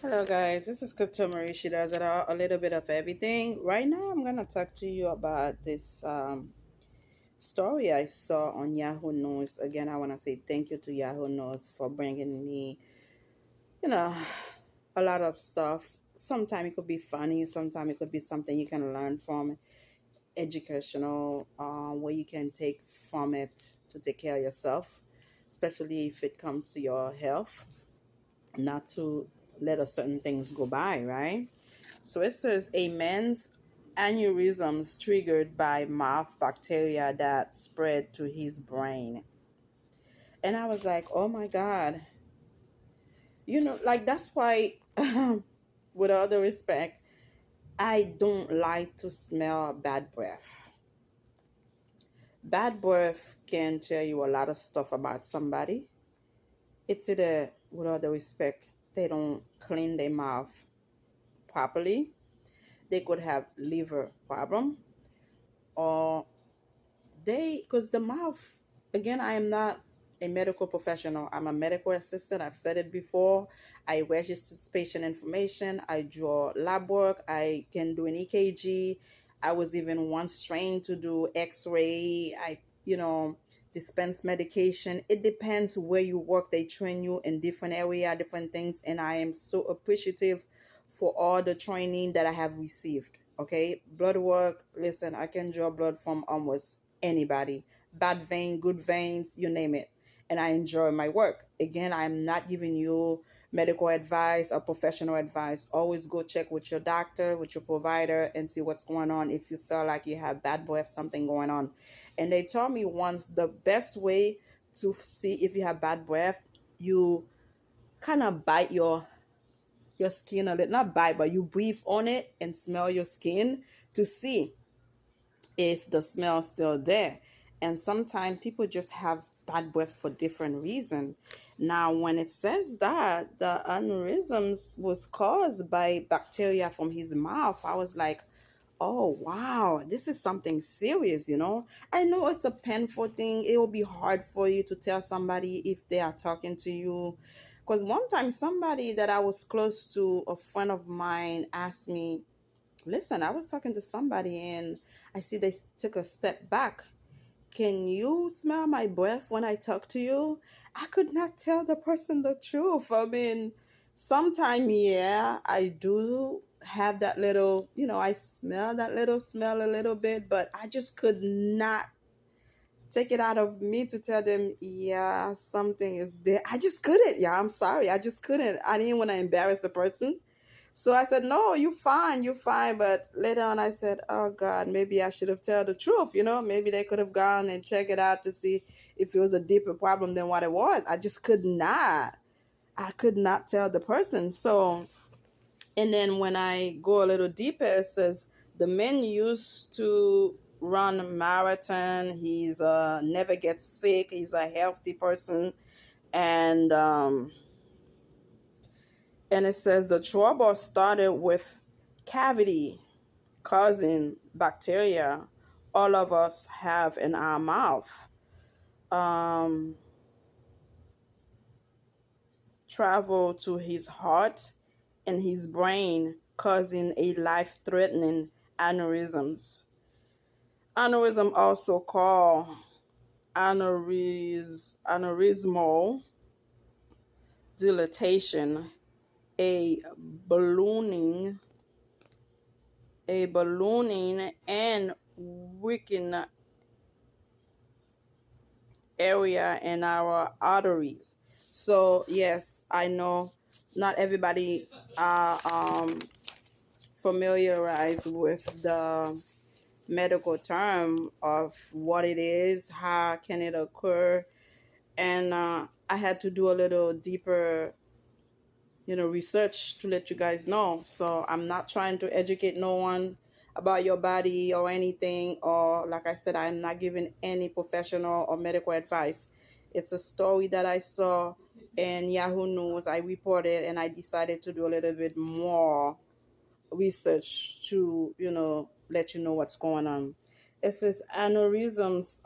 Hello guys, this is Crypto Marie. She does it all, a little bit of everything. Right now I'm gonna talk to you about this story I saw on Yahoo News. Again, I wanna say thank you to Yahoo News for bringing me, you know, a lot of stuff. Sometimes it could be funny, sometimes it could be something you can learn from, educational, where you can take from it to take care of yourself, especially if it comes to your health, not to let a certain things go by, right? So it says a man's aneurysms triggered by mouth bacteria that spread to his brain. And I was like, oh my God. Like that's why, with all the respect, I don't like to smell bad breath. Bad breath can tell you a lot of stuff about somebody. It's either, with all the respect, they don't clean their mouth properly. They could have liver problem, or because the mouth, again, I am not a medical professional. I'm a medical assistant. I've said it before. I register patient information. I draw lab work. I can do an EKG. I was even once trained to do X-ray. I dispense medication. It depends where you work. They train you in different area, different things, and I am so appreciative for all the training that I have received. Okay, blood work. Listen, I can draw blood from almost anybody, bad vein, good veins, you name it. And I enjoy my work. Again, I'm not giving you medical advice or professional advice. Always go check with your doctor, with your provider, and see what's going on if you feel like you have bad breath, something going on. And they told me once the best way to see if you have bad breath, you kind of bite your skin a little, not bite, but you breathe on it and smell your skin to see if the smell is still there. And sometimes people just have bad breath for different reason. Now, when it says that the aneurysms was caused by bacteria from his mouth, I was like, oh wow, this is something serious. I know it's a painful thing. It will be hard for you to tell somebody if they are talking to you. Because one time somebody that I was close to, a friend of mine, asked me, listen, I was talking to somebody and I see they took a step back. Can you smell my breath when I talk to you? I could not tell the person the truth. I mean, sometime, yeah, I do have that little, I smell that little smell a little bit, but I just could not take it out of me to tell them, yeah, something is there. I just couldn't. Yeah, I'm sorry. I just couldn't. I didn't want to embarrass the person. So I said, no, you fine, you fine. But later on, I said, oh God, maybe I should have told the truth. Maybe they could have gone and checked it out to see if it was a deeper problem than what it was. I just could not. I could not tell the person. So, and then when I go a little deeper, it says the man used to run a marathon. He's never gets sick. He's a healthy person, and it says the trouble started with cavity causing bacteria all of us have in our mouth. Um, Travel to his heart and his brain, causing a life-threatening aneurysms. Aneurysm, also called aneurysmal dilatation, a ballooning, and weakening area in our arteries. So yes, I know not everybody are familiarized with the medical term of what it is, how can it occur, and I had to do a little deeper research to let you guys know. So I'm not trying to educate no one about your body or anything, or like I said, I'm not giving any professional or medical advice. It's a story that I saw in Yahoo News. I reported and I decided to do a little bit more research to let you know what's going on. It says aneurysms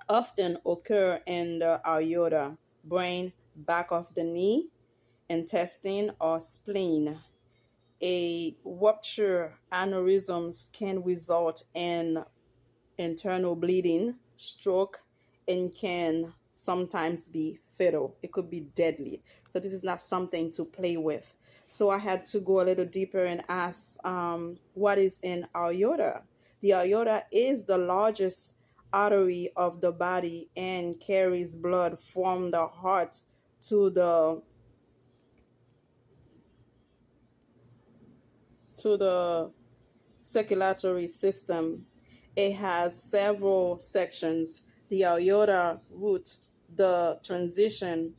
often occur in the aorta, brain, back of the knee, intestine, or spleen. A rupture aneurysms can result in internal bleeding, stroke, and can sometimes be fatal. It could be deadly. So this is not something to play with. So I had to go a little deeper and ask, what is in aorta? The aorta is the largest artery of the body and carries blood from the heart to the circulatory system. It has several sections. The aorta root, the transition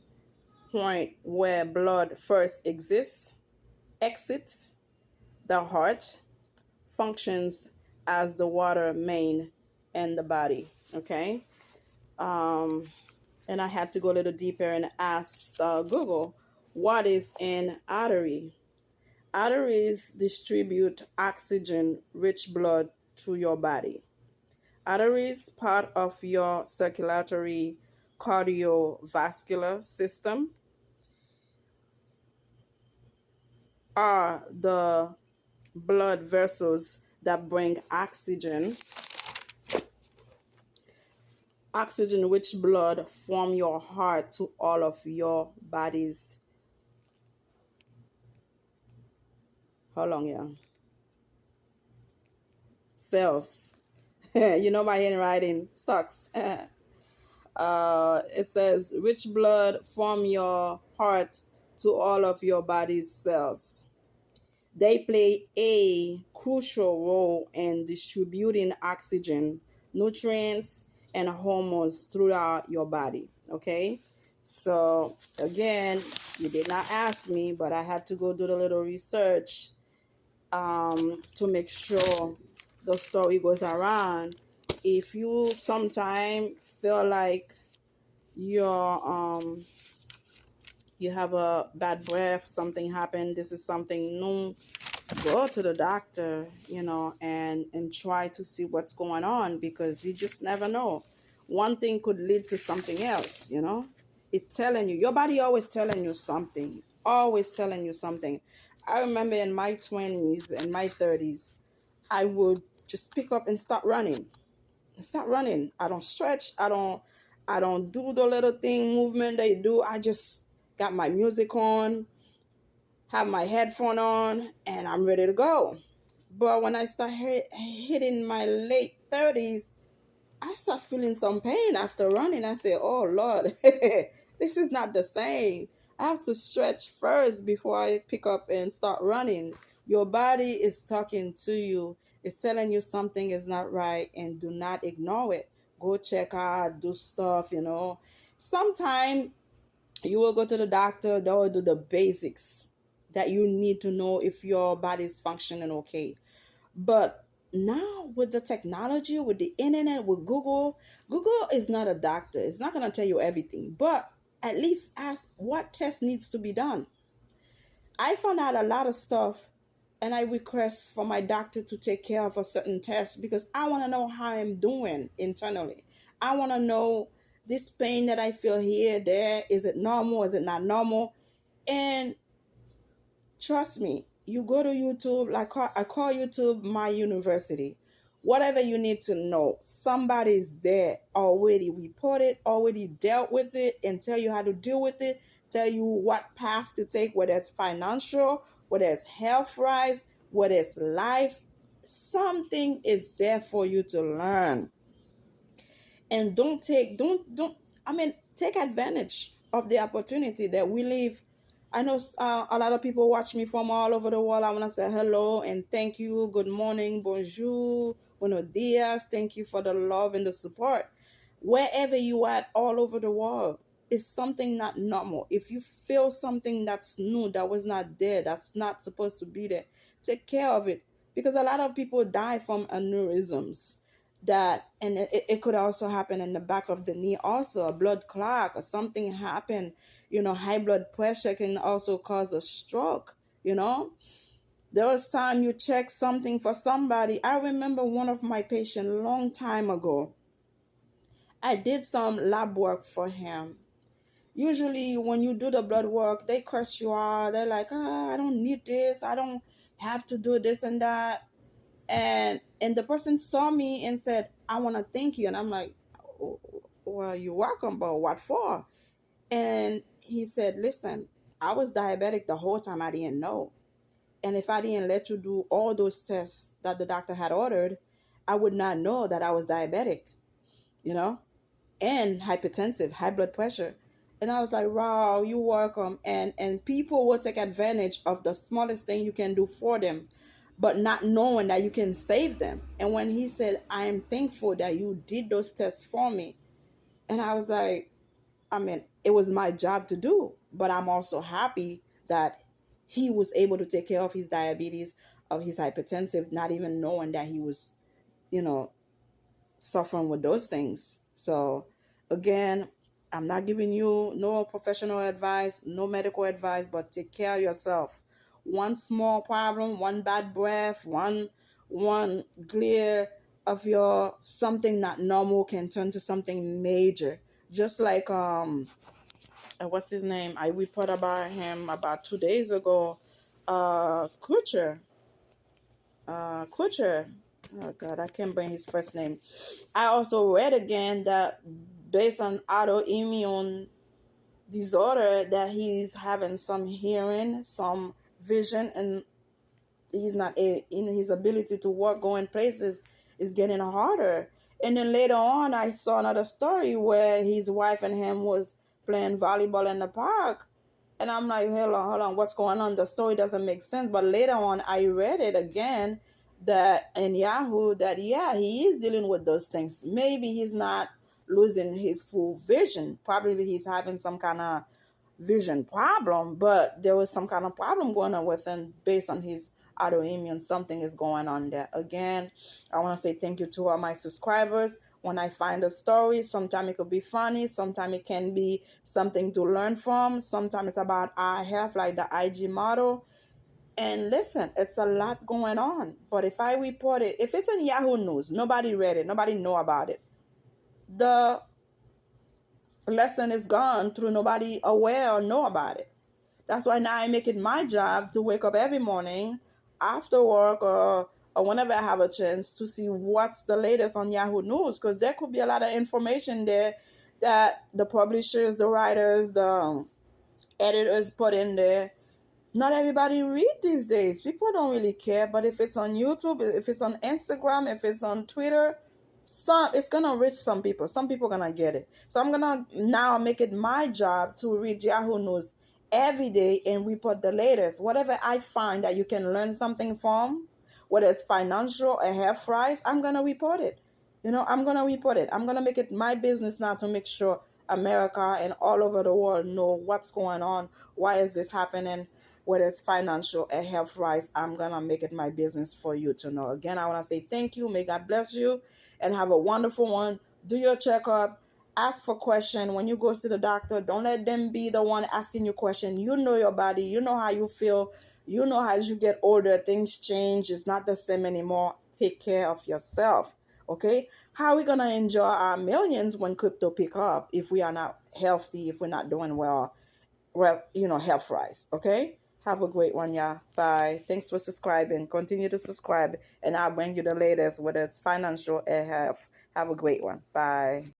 point where blood first exits the heart, functions as the water main in the body. Okay. Um, and I had to go a little deeper and ask Google, what is an artery? Arteries distribute oxygen rich blood to your body. Arteries, part of your circulatory cardiovascular system, are the blood vessels that bring oxygen rich blood from your heart to all of your body's, how long, yeah, cells. You know, my handwriting sucks. It says rich blood from your heart to all of your body's cells. They play a crucial role in distributing oxygen, nutrients, and hormones throughout your body. Okay? So, again, you did not ask me, but I had to go do the little research to make sure the story goes around. If you sometime feel like you're you have a bad breath, something happened, this is something new, go to the doctor, and try to see what's going on, because you just never know. One thing could lead to something else. It's telling you, your body always telling you something, always telling you something. I remember in my 20s and my 30s, I would just pick up and start running. I don't stretch. I don't do the little thing movement they do. I just got my music on, have my headphone on, and I'm ready to go. But when I start hitting my late 30s, I start feeling some pain after running. I say, oh Lord, this is not the same. I have to stretch first before I pick up and start running. Your body is talking to you. It's telling you something is not right, and do not ignore it. Go check out, do stuff. Sometime you will go to the doctor, they will do the basics that you need to know if your body is functioning okay. But now with the technology, with the internet, with Google is not a doctor. It's not going to tell you everything, but at least ask what test needs to be done. I found out a lot of stuff, and I request for my doctor to take care of a certain test because I want to know how I'm doing internally. I want to know this pain that I feel here, there, is it normal? Is it not normal? And trust me, you go to YouTube, like I call YouTube my university. Whatever you need to know, somebody's there already reported, already dealt with it, and tell you how to deal with it, tell you what path to take, whether it's financial, whether it's health rise, whether it's life. Something is there for you to learn. And take advantage of the opportunity that we live. I know a lot of people watch me from all over the world. I want to say hello and thank you. Good morning, bonjour, buenos dias. Thank you for the love and the support. Wherever you at, all over the world, if something not normal, if you feel something that's new, that was not there, that's not supposed to be there, take care of it. Because a lot of people die from aneurysms, and it could also happen in the back of the knee, also a blood clot or something happen. High blood pressure can also cause a stroke. There was time you check something for somebody. I remember one of my patients long time ago, I did some lab work for him, Usually when you do the blood work, they curse you out. They're like, I don't need this, I don't have to do this and that. And the person saw me and said, I want to thank you. And I'm like, "Oh, well, you're welcome, but what for?" And he said, listen, I was diabetic the whole time, I didn't know. And if I didn't let you do all those tests that the doctor had ordered, I would not know that I was diabetic, you know, and hypertensive, high blood pressure. And I was like, wow, you're welcome. And people will take advantage of the smallest thing you can do for them, but not knowing that you can save them. And when he said, I am thankful that you did those tests for me, and I was like, I mean, it was my job to do, but I'm also happy that he was able to take care of his diabetes, of his hypertensive, not even knowing that he was, you know, suffering with those things. So, again, I'm not giving you no professional advice, no medical advice, but take care of yourself. One small problem, one bad breath, one glare of your something not normal can turn to something major. Just like what's his name? I reported about him about 2 days ago. Kutcher. Kutcher. Oh God, I can't bring his first name. I also read again that based on autoimmune disorder, that he's having some hearing, some vision, and he's not in his ability to work, going places is getting harder. And then later on, I saw another story where his wife and him was playing volleyball in the park, and I'm like, hold on, what's going on? The story doesn't make sense. But later on, I read it again that in Yahoo that, yeah, he is dealing with those things. Maybe he's not losing his full vision. Probably he's having some kind of vision problem, but there was some kind of problem going on with him based on his autoimmune. Something is going on there. Again, I want to say thank you to all my subscribers. When I find a story, sometimes it could be funny, sometimes it can be something to learn from, sometimes it's about eye health, like the IG model. And listen, it's a lot going on. But if I report it, if it's in Yahoo News, nobody read it, nobody know about it, the lesson is gone through nobody aware or know about it. That's why now I make it my job to wake up every morning after work, or whenever I have a chance, to see what's the latest on Yahoo News, because there could be a lot of information there that the publishers, the writers, the editors put in there. Not everybody read these days. People don't really care. But if it's on YouTube, if it's on Instagram, if it's on Twitter, it's gonna reach some people. Some people gonna get it. So I'm gonna now make it my job to read Yahoo News every day and report the latest. Whatever I find that you can learn something from, whether it's financial or health rise, I'm gonna report it. I'm gonna report it. I'm gonna make it my business now to make sure America and all over the world know what's going on. Why is this happening? Whether it's financial or health rise, I'm gonna make it my business for you to know. Again, I want to say thank you. May God bless you and have a wonderful one. Do your checkup. Ask for question when you go to the doctor. Don't let them be the one asking you question. You know your body. You know how you feel. You know, as you get older, things change. It's not the same anymore. Take care of yourself. Okay? How are we gonna enjoy our millions when crypto pick up if we are not healthy, if we're not doing well, health rise? Okay? Have a great one, yeah. Bye. Thanks for subscribing. Continue to subscribe, and I'll bring you the latest, whether it's financial or health. Have a great one. Bye.